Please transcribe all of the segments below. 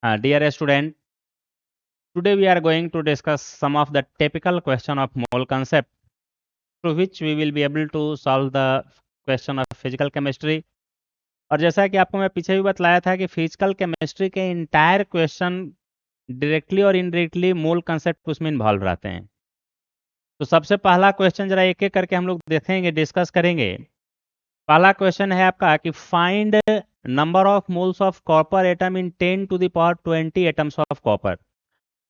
Dear student, today we are going to discuss some of the typical question of mole concept through which we will be able to solve the question of physical chemistry. और जैसा कि आपको मैं पीछे भी बतलाया था कि फिजिकल केमिस्ट्री के इंटायर क्वेश्चन डायरेक्टली और इनडायरेक्टली मोल कंसेप्ट उसमें इन्वॉल्व रहते हैं। तो सबसे पहला क्वेश्चन जरा एक एक करके हम लोग देखेंगे, डिस्कस करेंगे। पहला क्वेश्चन है आपका कि find number of moles of copper atom in 10 to the power 20 atoms of copper.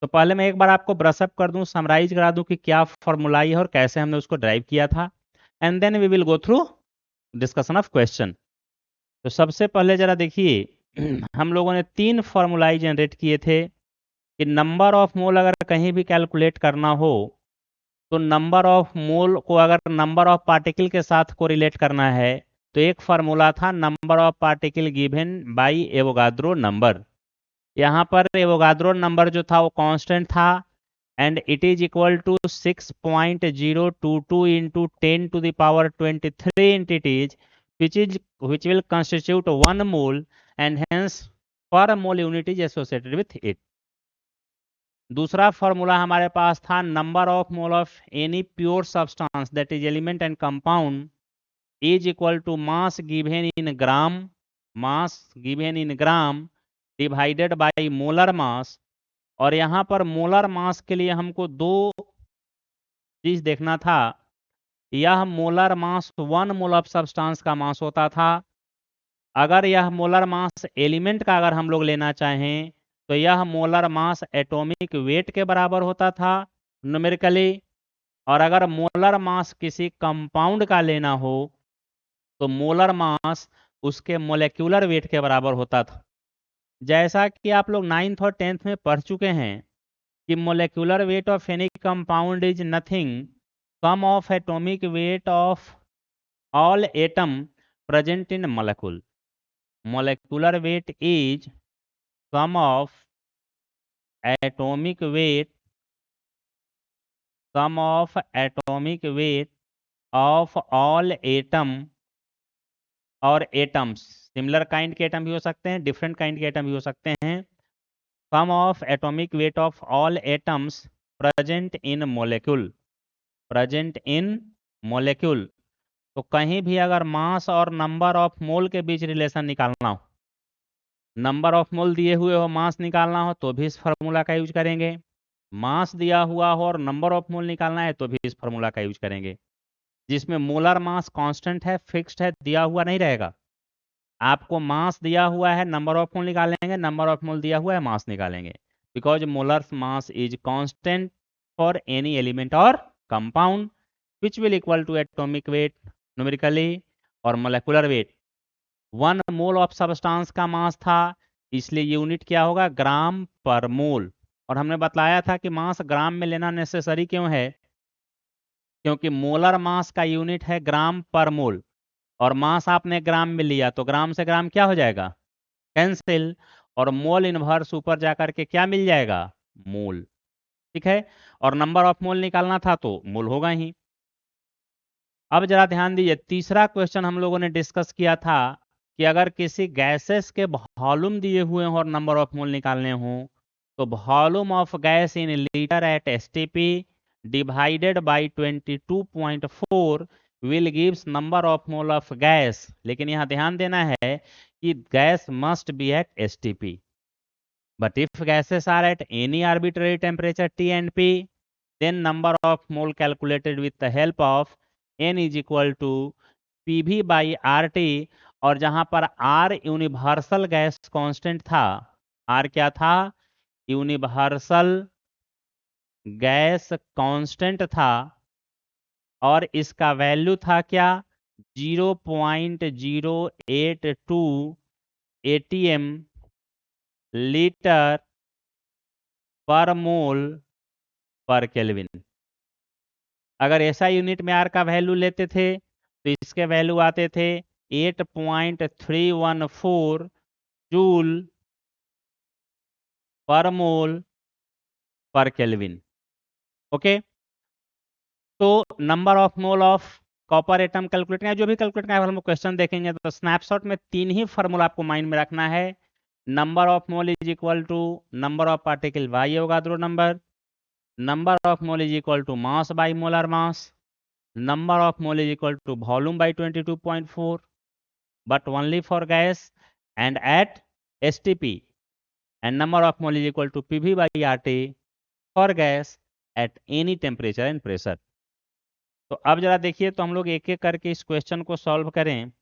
तो पहले मैं एक बार आपको ब्रशअप कर दूं, समराइज करा दूं कि क्या फॉर्मूला है और कैसे हमने उसको ड्राइव किया था, and then we will go through discussion of question. तो सबसे पहले जरा देखिए हम लोगों ने 3 फॉर्मूलाई जनरेट किए थे कि नंबर ऑफ मोल अगर कहीं भी कैलकुलेट करना हो तो नंबर ऑफ मोल को अगर नंबर ऑफ पार्टिकल के साथ कोरिलेट करना है तो एक फार्मूला था number of particle given by Avogadro number. यहाँ पर एवोगाद्रो नंबर जो था वो कांस्टेंट था and it is equal to 6.022 into 10 to the power 23 entities which will constitute 1 mole and hence per mole unit is associated with it. दूसरा formula हमारे पास था number of mole of any pure substance that is element and compound is equal to mass given in gram, mass given in gram divided by molar mass. और यहाँ पर molar mass के लिए हमको दो चीज देखना था। यह molar mass 1 mole of substance का मास होता था। अगर यह मोलर मास एलिमेंट का अगर हम लोग लेना चाहें तो यह मोलर मास एटॉमिक वेट के बराबर होता था न्यूमेरिकली। और अगर मोलर मास किसी कंपाउंड का लेना हो तो मोलर मास उसके मोलेक्युलर वेट के बराबर होता था। जैसा कि आप लोग 9th और 10th में पढ़ चुके हैं कि molecular weight of any compound is nothing sum of atomic weight of all atom present in molecule. molecular weight is sum of atomic weight of all atom और एटम्स। सिमिलर काइंड के atom भी हो सकते हैं, different kind के atom भी हो सकते हैं। Sum of atomic weight of all atoms present in molecule. तो कहीं भी अगर मास और नंबर ऑफ मोल के बीच रिलेशन निकालना हो, नंबर ऑफ मोल दिए हुए हो, मास निकालना हो तो भी इस फार्मूला का यूज करेंगे। मास दिया हुआ हो और नंबर ऑफ मोल निकालना है तो भी इस फार्मूला का यूज करेंगे, जिसमें मोलर मास कांस्टेंट है, फिक्स्ड है, दिया हुआ नहीं रहेगा। आपको मास दिया हुआ है, नंबर ऑफ मोल निकालेंगे, नंबर ऑफ मोल दिया हुआ है, मास निकालेंगे, because molar mass is constant for any element और compound which will equal to atomic weight numerically और molecular weight. 1 mole of substance का मास था, इसलिए यूनिट क्या होगा, ग्राम पर मोल। और हमने बताया था कि मास ग्राम में लेना नेसेसरी क्यों है, क्योंकि मोलर मास का यूनिट है ग्राम पर मोल और मास आपने ग्राम में लिया तो ग्राम से ग्राम क्या हो जाएगा, कैंसिल, और मोल इनवर्स ऊपर जाकर के क्या मिल जाएगा, मोल। ठीक है, और नंबर ऑफ मोल निकालना था तो मोल होगा ही। अब जरा ध्यान दीजिए, तीसरा क्वेश्चन हम लोगों ने डिस्कस किया था कि अगर किसी गैसेस के वॉल्यूम दिए हुए हों और नंबर ऑफ मोल निकालने हों तो volume of gas in litre at STP divided by 22.4 will gives number of mole of gas. लेकिन यहाँ ध्यान देना है कि gas must be at STP, but if gases are at any arbitrary temperature T and P, then number of mole calculated with the help of N is equal to PV by RT। और जहां पर R universal gas constant था, R क्या था, universal gas constant था, और इसका value था क्या, 0.082 ATM लीटर पर मोल पर केल्विन। अगर ऐसा यूनिट में आर का वैल्यू लेते थे तो इसके वैल्यू आते थे 8.314 जूल पर मोल पर केल्विन। ओके, तो number of mole of copper atom calculate करना, जो भी कैलकुलेट करना है हम लोग क्वेश्चन देखेंगे तो स्नैपशॉट में 3 ही फार्मूला आपको माइंड में रखना है। Number of mole is equal to number of particle by Avogadro number of mole is equal to mass by molar mass, number of mole is equal to volume by 22.4, but only for gas and at STP, and number of mole is equal to PV by RT for gas at any temperature and pressure. तो अब जरा देखिए, तो हम लोग एक एक करके इस क्वेश्चन को सॉल्व करें।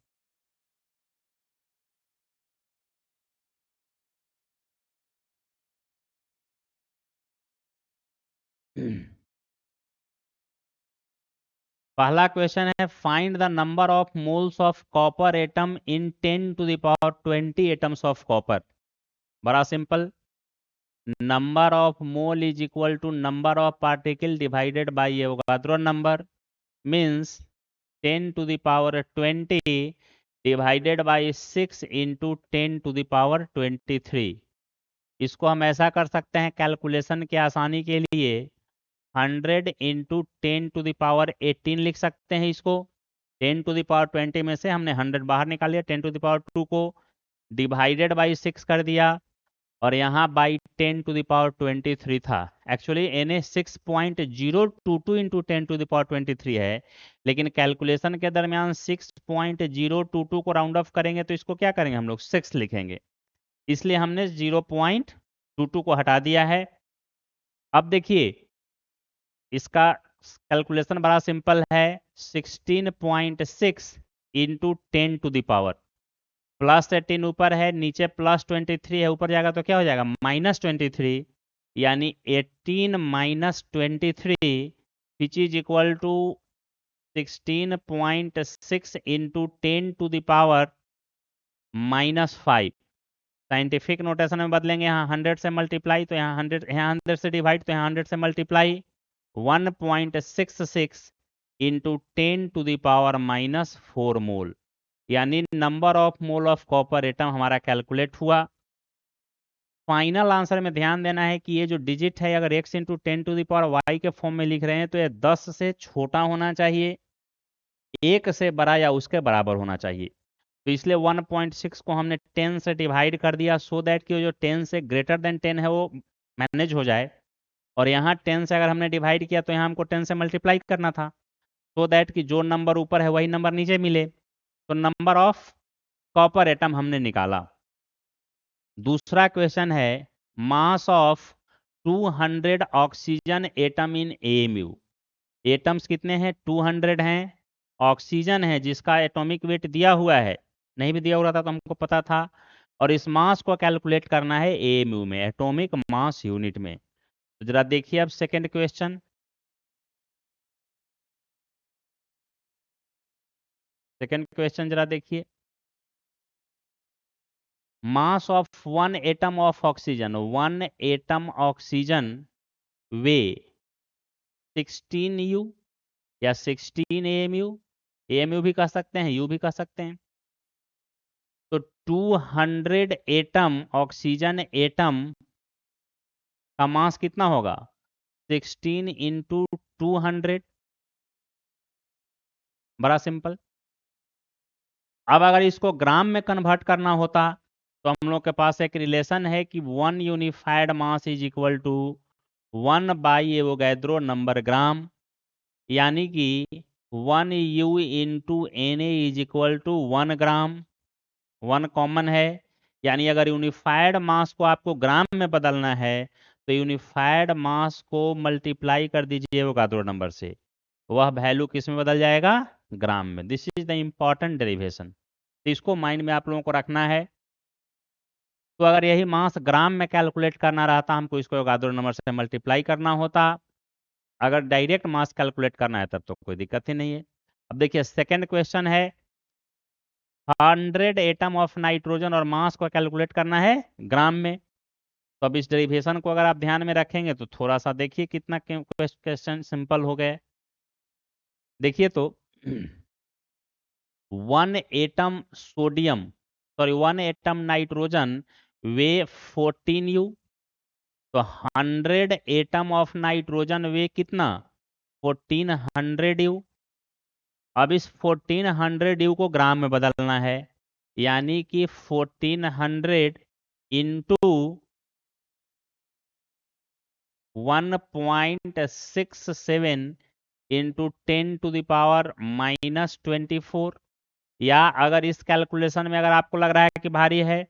पहला क्वेश्चन है, find the number of moles of copper atom in 10 to the power 20 atoms of copper. बड़ा simple, number of mole is equal to number of particle divided by Avogadro number, means 10 to the power 20 divided by 6 into 10 to the power 23। इसको हम ऐसा कर सकते हैं calculation के आसानी के लिए, 100 इंटू 10 टू द पावर 18 लिख सकते हैं इसको। 10 टू द पावर 20 में से हमने 100 बाहर निकाल लिया, 10 टू द पावर 2 को डिवाइडेड बाई 6 कर दिया, और यहाँ बाई 10 टू द पावर 23 था। Actually N 6.022 into 10 to the power 23 है, लेकिन कैलकुलेशन के दरमियान 6.022 को राउंड ऑफ करेंगे तो इसको क्या करेंगे हम लोग, 6 लिखेंगे, इसलिए हमने 0.22 को हटा दिया है। अब देखिए इसका कैलकुलेशन बड़ा सिंपल है, 16.6 into 10 to the power, plus 18 ऊपर है, नीचे प्लस 23 है, ऊपर जाएगा तो क्या हो जाएगा, माइनस 23, यानी 18 minus 23 which is equal to 16.6 into 10 to the power -5। Scientific notation में बदलेंगे, यहाँ 100 से मल्टीप्लाई तो यहाँ 100, यहाँ 100 से डिवाइड तो यहाँ 100 से multiply, 1.66 into 10 to the power -4 mole, यानी number of mole of copper atom हमारा कैलकुलेट हुआ। फाइनल आंसर में ध्यान देना है कि ये जो डिजिट है, अगर x into 10 to the power y के फॉर्म में लिख रहे हैं तो ये 10 से छोटा होना चाहिए, 1 से बड़ा या उसके बराबर होना चाहिए। तो इसलिए 1.6 को हमने 10 से डिवाइड कर दिया, सो दैट कि जो 10 से ग्रेटर देन 10 है वो मैनेज हो जाए, और यहाँ 10 से अगर हमने डिवाइड किया तो यहाँ हमको 10 से मल्टीप्लाई करना था, सो दैट कि जो नंबर ऊपर है वही नंबर नीचे मिले। तो नंबर ऑफ कॉपर एटम हमने निकाला। दूसरा क्वेश्चन है, mass of 200 oxygen atom in AMU. Atoms कितने हैं, 200 हैं, ऑक्सीजन है जिसका एटॉमिक वेट दिया हुआ है, नहीं भी दिया हुआ था तो हमको पता था, और इस मास को कैलकुलेट करना है एएमयू में, एटॉमिक मास यूनिट में। तो जरा देखिए अब सेकंड क्वेश्चन, जरा देखिए, मास of 1 atom of oxygen, 1 atom oxygen way 16 U या 16 AMU, AMU भी कह सकते हैं, U भी कह सकते हैं। तो 200 एटम ऑक्सीजन एटम का मास कितना होगा, 16 इंटू 200, बड़ा सिंपल। अब अगर इसको ग्राम में कन्वर्ट करना होता तो हम लोग के पास एक रिलेशन है कि 1 unified mass is equal to 1 by Avogadro number gram, यानी कि 1 U into Na is equal to 1 gram, 1 common है, यानी अगर यूनिफाइड मास को आपको ग्राम में बदलना है तो यूनिफाइड मास को मल्टीप्लाई कर दीजिए एवोगाद्रो नंबर से, वह वैल्यू किस में बदल जाएगा, ग्राम में। This is the important derivation, तो इसको माइंड में आप लोगों को रखना है। तो अगर यही मास ग्राम में कैलकुलेट करना रहता, हमको इसको एवोगाद्रो नंबर से मल्टीप्लाई करना होता। अगर डायरेक्ट मास कैलकुलेट करना है तब तो कोई दिक्कत ही नहीं है। अब देखिए सेकंड क्वेश्चन है, 100 एटम ऑफ नाइट्रोजन और मास को कैलकुलेट करना है ग्राम में। तो अब इस डेरिवेशन को अगर आप ध्यान में रखेंगे तो थोड़ा सा देखिए कितना क्वेश्चन सिंपल हो गए। देखिए तो 1 atom sodium, sorry 1 atom nitrogen weigh 14 U, तो 100 एटम ऑफ नाइट्रोजन वे कितना, 1400 U। अब इस 1400 U को ग्राम में बदलना है, यानी कि 1400 इंटू 1.67 इंटू 10⁻⁻24। या अगर इस कैलकुलेशन में अगर आपको लग रहा है कि भारी है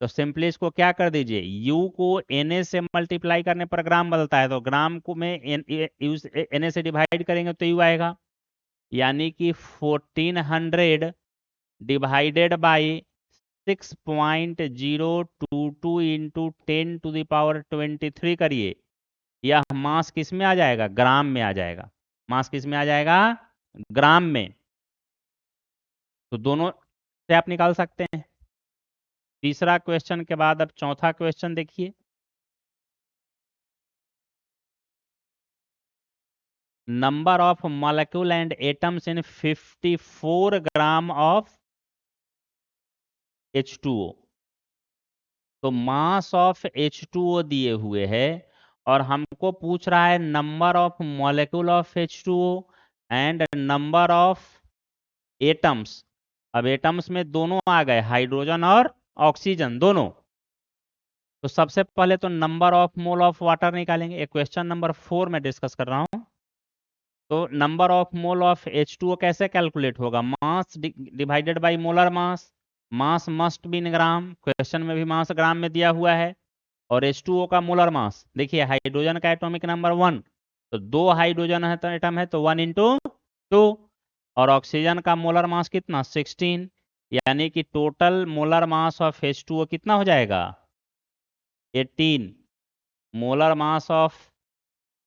तो सिंपली इसको क्या कर दीजिए, U को Na से मल्टीप्लाई करने पर ग्राम बदलता है, तो ग्राम को में Na से डिवाइड करेंगे तो U आएगा। यानी कि 1400 डिवाइडेड बाई 6.022 इंटू 10⁻23 करिए, यह मास किस में आ जाएगा, ग्राम में आ जाएगा। मास किस में आ जाएगा, ग्राम में। तो दोनों से आप निकाल सकते हैं। तीसरा क्वेश्चन के बाद अब चौथा क्वेश्चन देखिए। Number of molecule and atoms in 54 gram of H2O। तो मास ऑफ H2O दिए हुए है और हमको पूछ रहा है number of molecule of H2O and number of atoms. अब एटम्स में दोनों आ गए, हाइड्रोजन और ऑक्सीजन दोनों। तो सबसे पहले तो number of mole of water निकालेंगे। एक क्वेश्चन नंबर 4 में डिस्कस कर रहा हूं। तो number of mole of H2O कैसे कैलकुलेट होगा, mass divided by molar mass. Mass must be in gram, question में भी मास ग्राम में दिया हुआ है। और H2O का मोलर मास देखिए, हाइड्रोजन का एटॉमिक नंबर 1, तो 2 हाइड्रोजन है तो एटम है तो 1 इंटू 2। और ऑक्सीजन का मोलर मास कितना, 16। यानी कि total molar mass of H2O कितना हो जाएगा, 18। मोलर मास ऑफ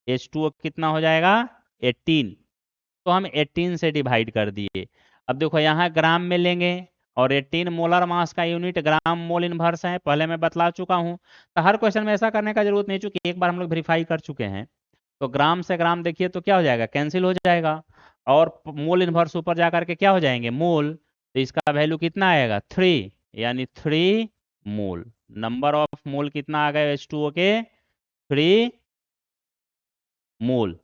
H2O कितना हो जाएगा, 18। तो हम 18 से डिवाइड कर दिए। अब देखो यहाँ ग्राम में लेंगे और 18 मोलर मास का यूनिट ग्राम मोल इनवर्स है, पहले मैं बतला चुका हूँ। तो हर क्वेश्चन में ऐसा करने का जरूरत नहीं, चूंकि एक बार हम लोग वेरीफाई कर चुके हैं। तो ग्राम से ग्राम देखिए तो क्या हो जाएगा, कैंसिल हो जाएगा। और मोल इनवर्स ऊपर जा करके क्या हो जाएंगे, मोल। तो इसका वैल्यू कितना आएगा, 3, यानी 3 मोल। नंबर ऑफ मोल कितना आ गया H2O के, 3 मोल।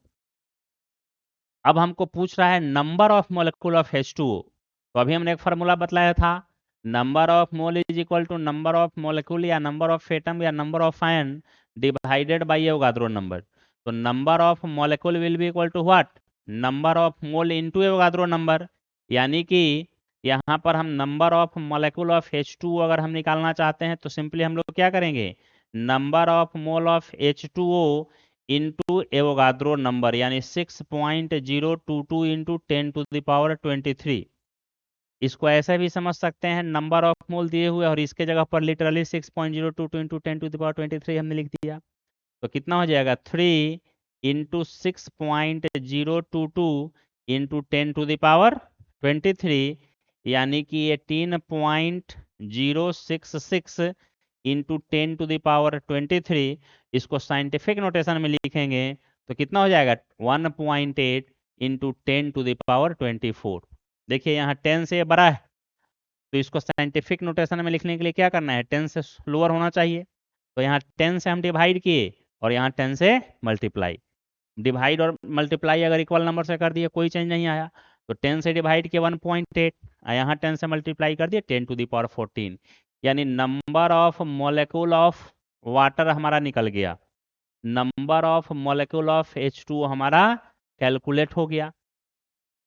अब हमको पूछ रहा है number of molecule of H2O। तो अभी हमने एक फार्मूला बतलाया था, number of mole is equal to number of molecule या नंबर ऑफ एटम या number of ion divided by Avogadro number. तो number of molecule will be equal to what, number of mole into Avogadro number. यानी कि यहाँ पर हम number of molecule of H2O अगर हम निकालना चाहते हैं तो सिंपली हम लोग क्या करेंगे, number of mole of H2O into Avogadro number, यानी 6.022 इंटू 10⁻23। इसको ऐसे भी समझ सकते हैं, नंबर ऑफ मोल दिए हुए और इसके जगह पर लिटरली 6.022 इंटू 10⁻23 हमने लिख दिया। तो कितना हो जाएगा, 3 इंटू 6.022 इंटू 10⁻23, यानी कि 18.066 इंटू 10⁻23। इसको साइंटिफिक नोटेशन में लिखेंगे तो कितना हो जाएगा, 1.8 इंटू 10⁻24। देखिए यहाँ 10 से ये बड़ा है, तो इसको साइंटिफिक नोटेशन में लिखने के लिए क्या करना है, 10 से लोअर होना चाहिए। तो यहाँ 10 से हम डिवाइड किए और यहाँ 10 से मल्टीप्लाई। डिवाइड और मल्टीप्लाई अगर इक्वल नंबर से कर दिए कोई चेंज नहीं आया। तो 10 से डिवाइड किया 1.8, यहाँ 10 से मल्टीप्लाई कर दिए 10⁻14। यानी number of molecule of water हमारा निकल गया, number of molecule of H2O हमारा कैलकुलेट हो गया।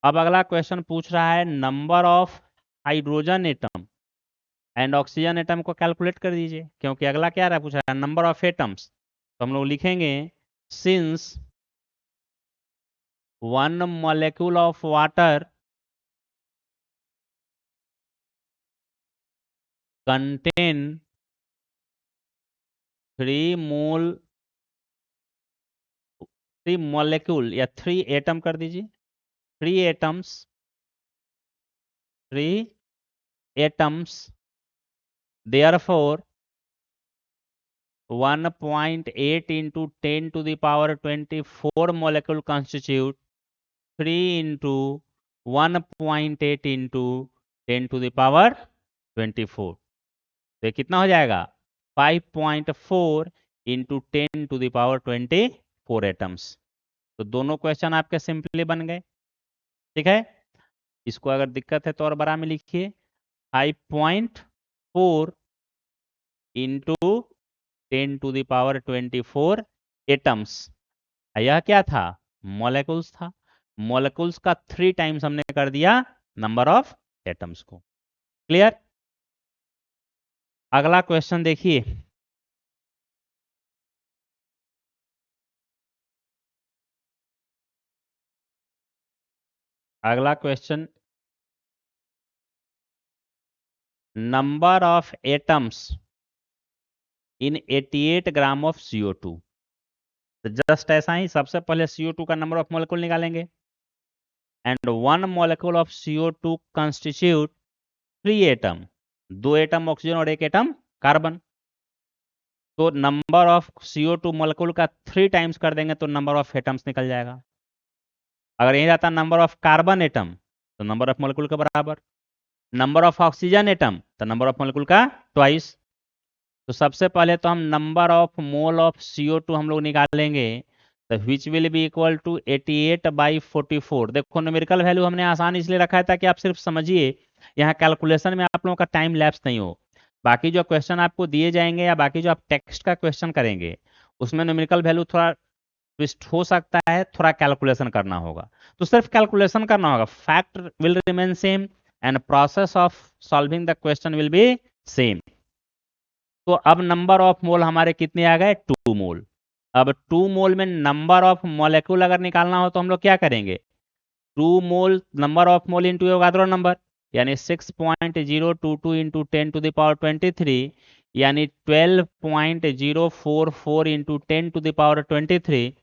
अब अगला क्वेश्चन पूछ रहा है number of hydrogen atom and oxygen atom को कैलकुलेट कर दीजिए, क्योंकि अगला क्या रहा, पूछा है नंबर ऑफ एटम्स। तो हम लोग लिखेंगे since 1 molecule of water contain 3 mole 3 molecule या 3 एटम कर दीजिए, 3 atoms 3 atoms, therefore 1.8 into 10⁻24 molecule constitute 3 into 1.8 into 10⁻24। तो ये कितना हो जाएगा, 5.4 इंटू 10⁻24 एटम्स। तो दोनों क्वेश्चन आपके सिंपली बन गए। ठीक है, इसको अगर दिक्कत है तो और बड़ा में लिखिए, 5.4 इंटू 10⁻24 एटम्स। यह क्या था? मॉलिक्यूल्स था। मॉलिक्यूल्स का 3 टाइम्स हमने कर दिया नंबर ऑफ एटम्स को। क्लियर? अगला क्वेश्चन देखिए। अगला question, number of atoms in 88 gram of CO2। तो जस्ट ऐसा ही सबसे पहले CO2 का नंबर ऑफ मॉलिक्यूल निकालेंगे। And 1 molecule of CO2 constitute 3 atom, 2 atom oxygen और 1 एटम कार्बन। तो नंबर ऑफ CO2 मॉलिक्यूल का 3 टाइम्स कर देंगे तो नंबर ऑफ एटम्स निकल जाएगा। अगर यही रहता नंबर ऑफ कार्बन एटम तो नंबर ऑफ मॉलिक्यूल के बराबर, नंबर ऑफ ऑक्सीजन एटम तो नंबर ऑफ मॉलिक्यूल का ट्वाइस। तो सबसे पहले तो हम number of mole of CO2 हम लोग निकालेंगे, तो which will be equal to 88/44। देखो न्यूमेरिकल वैल्यू हमने आसान इसलिए रखा है ताकि आप सिर्फ समझिए, यहाँ कैलकुलेशन में आप लोगों का टाइम लैप्स नहीं हो। बाकी जो क्वेश्चन आपको दिए जाएंगे या बाकी जो आप टेक्स्ट का क्वेश्चन करेंगे उसमें न्यूमेरिकल वैल्यू थोड़ा ट्विस्ट हो सकता है, थोड़ा कैलकुलेशन करना होगा। तो सिर्फ कैलकुलेशन करना होगा, fact will remain same and process of solving the question will be same. तो अब नंबर ऑफ मोल हमारे कितने आ गए? 2 मोल। अब 2 मोल में नंबर ऑफ मॉलिक्यूल अगर निकालना हो तो हम लोग क्या करेंगे? 2 mole number of mole into Avogadro number, यानी 6.022 इंटू 10⁻23, यानी 12.044 इंटू 10⁻23।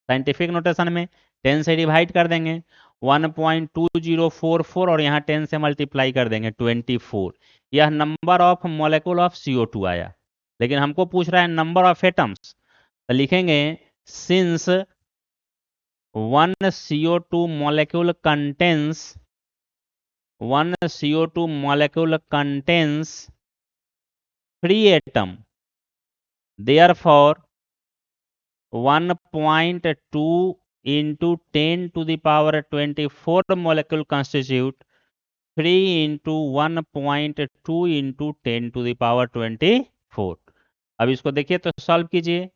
साइंटिफिक नोटेशन में 10 से डिवाइड कर देंगे 1.2044 और यहाँ 10 से मल्टीप्लाई कर देंगे 24। यह number of molecule of CO2 आया। लेकिन हमको पूछ रहा है नंबर ऑफ एटम्स, तो लिखेंगे since 1 CO2 molecule contains 1 CO2 molecule contains 3 atom, therefore 1.2 into 10⁻24 molecule constitute 3 into 1.2 into 10⁻24। अब इसको देखिए तो सॉल्व कीजिए।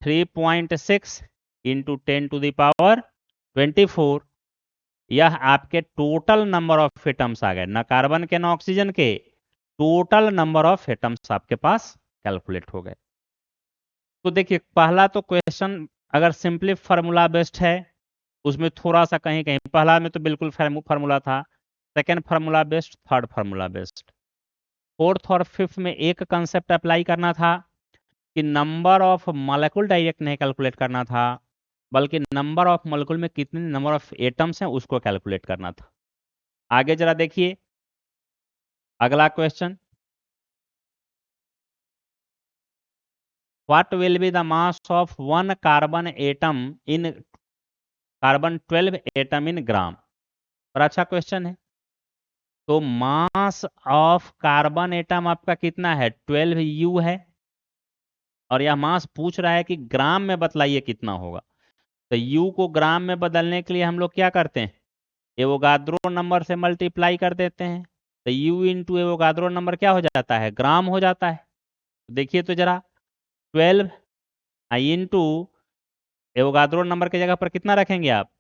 3.6 इंटू 10⁻24, यह आपके टोटल नंबर ऑफ एटम्स आ गए, न कार्बन के न ऑक्सीजन के, टोटल नंबर ऑफ एटम्स आपके पास कैलकुलेट हो गए। तो देखिए पहला तो क्वेश्चन अगर सिंपली फार्मूला बेस्ड है उसमें थोड़ा सा कहीं कहीं, पहला में तो बिल्कुल फार्मूला था, second formula based, third formula based, fourth और फिफ्थ में एक कंसेप्ट अप्लाई करना था कि नंबर ऑफ मॉलिक्यूल डायरेक्ट नहीं कैलकुलेट करना था, बल्कि नंबर ऑफ मॉलिक्यूल में कितने नंबर ऑफ एटम्स हैं उसको कैलकुलेट करना था। आगे जरा देखिए अगला question, what will be the mass of 1 carbon atom in carbon 12 atom in gram. और अच्छा क्वेश्चन है। तो मास ऑफ कार्बन एटम आपका कितना है? 12U है, और यह मास पूछ रहा है कि ग्राम में बतलाइए कितना होगा। तो U को ग्राम में बदलने के लिए हम लोग क्या करते हैं? एवोगाद्रो नंबर से मल्टीप्लाई कर देते हैं, तो U इंटू एवोगाद्रो नंबर क्या हो जाता है? ग्राम हो जाता है। देखिए तो जरा 12 इंटू एवोगाद्रो नंबर की जगह पर कितना रखेंगे आप?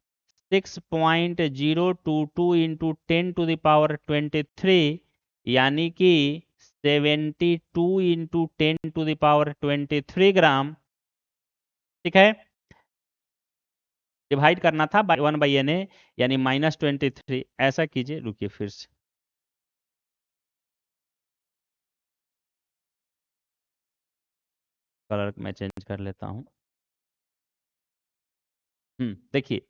6.022 इंटू 10⁻23, यानी कि 72 इंटू 10⁻23 ग्राम। ठीक है, डिवाइड करना था 1/Na, यानी -23। ऐसा कीजिए, रुकिए फिर से कलर मैं चेंज कर लेता हूँ। देखिए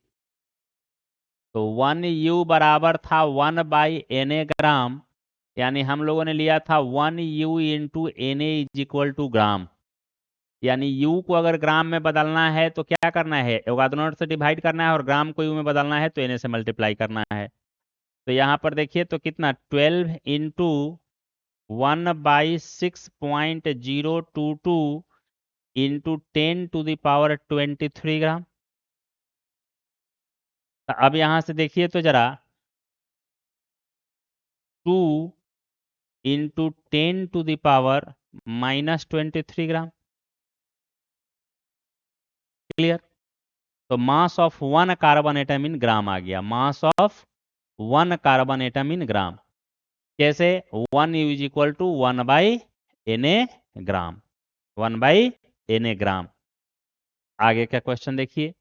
तो 1U बराबर था 1/Na ग्राम, यानी हम लोगों ने लिया था 1U into Na is equal to gram. यानी U को अगर ग्राम में बदलना है तो क्या करना है? एवोगाद्रो नंबर से डिवाइड करना है, और ग्राम को U में बदलना है तो Na से मल्टीप्लाई करना है। तो यहाँ पर देखिए तो कितना 12 इंटू 1/6.022 इंटू 10⁻23 ग्राम। तो अब यहाँ से देखिए तो जरा 2 इंटू 10⁻ -23 ग्राम। क्लियर? तो mass of one carbon atom in gram आ गया, mass of one carbon atom in gram. कैसे? 1 is equal to 1/Na gram, 1/Na gram. आगे का क्वेश्चन देखिए।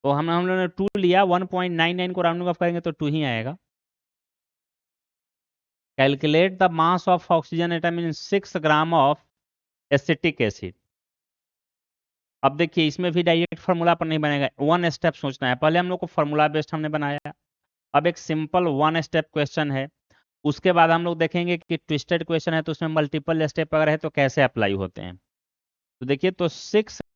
तो हम लोगों ने 2 लिया, 1.99 को राउंडिंग ऑफ करेंगे तो 2 ही आएगा। Calculate the mass of oxygen atom in 6 gram of acetic acid. अब देखिए इसमें भी डायरेक्ट फार्मूला पर नहीं बनेगा, वन स्टेप सोचना है। पहले हम लोग को फार्मूला बेस्ड हमने बनाया, अब एक सिंपल वन स्टेप क्वेश्चन है। उसके बाद हम लोग देखेंगे कि ट्विस्टेड क्वेश्चन है तो उसमें मल्टीपल स्टेप अगर है तो कैसे अप्लाई होते हैं। तो देखिए, तो 6